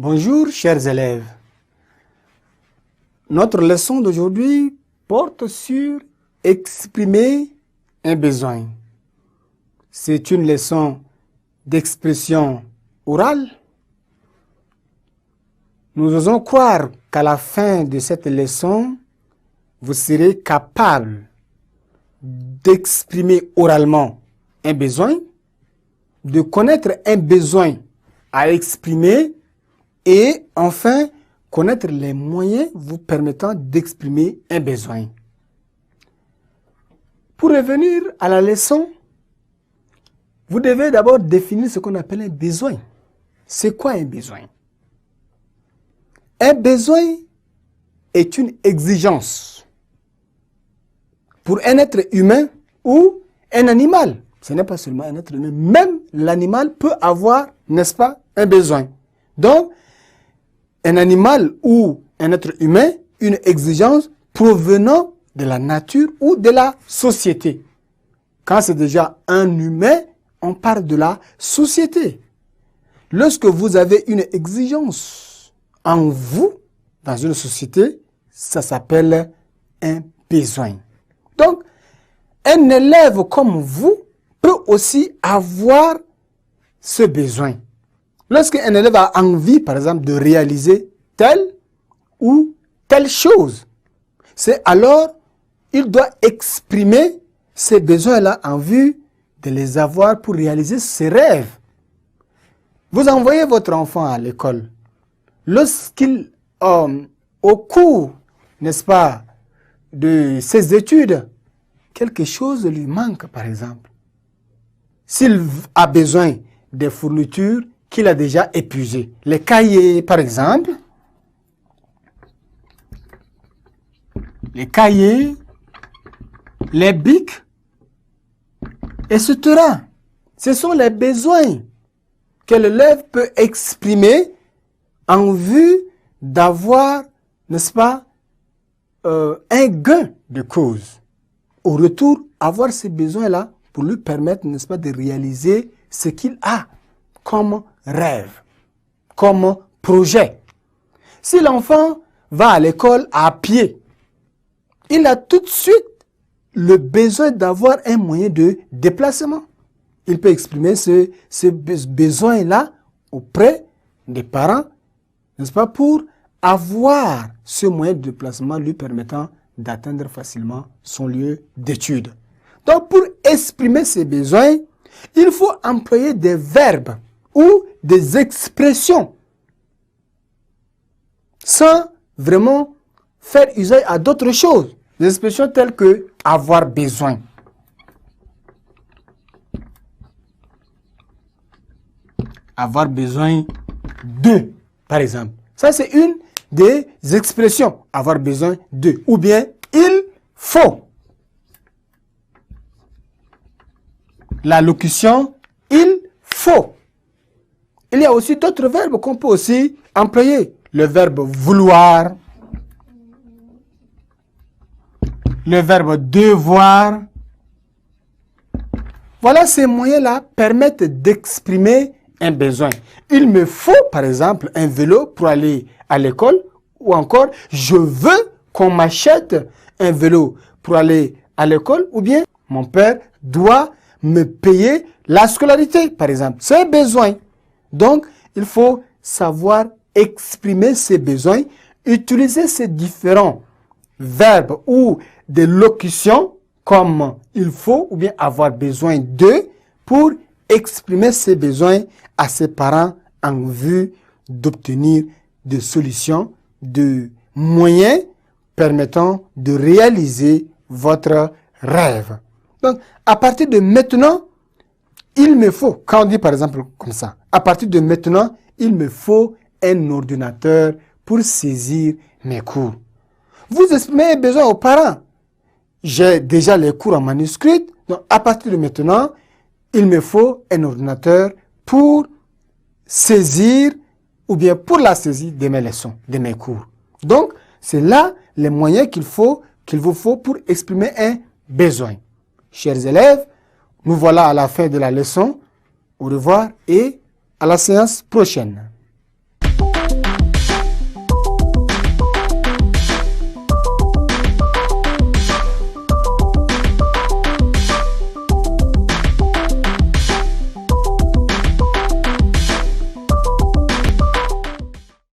Bonjour chers élèves. Notre leçon d'aujourd'hui porte sur exprimer un besoin. C'est une leçon d'expression orale. Nous osons croire qu'à la fin de cette leçon, vous serez capable d'exprimer oralement un besoin, de connaître un besoin à exprimer et enfin connaître les moyens vous permettant d'exprimer un besoin. Pour revenir à la leçon, vous devez d'abord définir ce qu'on appelle un besoin. C'est quoi un besoin? Un besoin est une exigence pour un être humain ou un animal. Ce n'est pas seulement un être humain, même l'animal peut avoir, n'est-ce pas, un besoin. Donc, un animal ou un être humain, une exigence provenant de la nature ou de la société. Quand c'est déjà un humain, on parle de la société. Lorsque vous avez une exigence en vous, dans une société, ça s'appelle un besoin. Donc, un élève comme vous peut aussi avoir ce besoin. Lorsqu'un élève a envie, par exemple, de réaliser telle ou telle chose, c'est alors il doit exprimer ces besoins-là en vue de les avoir pour réaliser ses rêves. Vous envoyez votre enfant à l'école. Lorsqu'il, au cours, n'est-ce pas, de ses études, quelque chose lui manque, par exemple. S'il a besoin des fournitures qu'il a déjà épuisées, les cahiers, par exemple, les cahiers, les bics, etc. Ce sont les besoins que l'élève peut exprimer en vue d'avoir, n'est-ce pas, un gain de cause. Au retour, avoir ces besoins-là pour lui permettre, n'est-ce pas, de réaliser ce qu'il a comme rêve, comme projet. Si l'enfant va à l'école à pied, il a tout de suite le besoin d'avoir un moyen de déplacement. Il peut exprimer ce besoin-là auprès des parents, n'est-ce pas, pour avoir ce moyen de déplacement lui permettant d'atteindre facilement son lieu d'étude. Donc, pour exprimer ces besoins, il faut employer des verbes ou des expressions sans vraiment faire usage à d'autres choses. Des expressions telles que avoir besoin. Avoir besoin de, par exemple. Ça, c'est une des expressions. Avoir besoin de. Ou bien, il faut. La locution, il faut. Il y a aussi d'autres verbes qu'on peut aussi employer. Le verbe vouloir. Le verbe devoir. Voilà, ces moyens-là permettent d'exprimer un besoin. Il me faut, par exemple, un vélo pour aller à l'école, ou encore, je veux qu'on m'achète un vélo pour aller à l'école, ou bien, mon père doit me payer la scolarité, par exemple. C'est un besoin. Donc, il faut savoir exprimer ces besoins, utiliser ces différents verbes ou des locutions comme il faut ou bien avoir besoin de pour exprimer ses besoins à ses parents en vue d'obtenir des solutions, de moyens permettant de réaliser votre rêve. Donc, à partir de maintenant, il me faut, quand on dit par exemple comme ça, à partir de maintenant, il me faut un ordinateur pour saisir mes cours. Vous exprimez un besoin aux parents. J'ai déjà les cours en manuscrit, donc à partir de maintenant, il me faut un ordinateur pour saisir ou bien pour la saisie de mes leçons, de mes cours. Donc, c'est là les moyens qu'il vous faut pour exprimer un besoin. Chers élèves, nous voilà à la fin de la leçon. Au revoir et à la séance prochaine.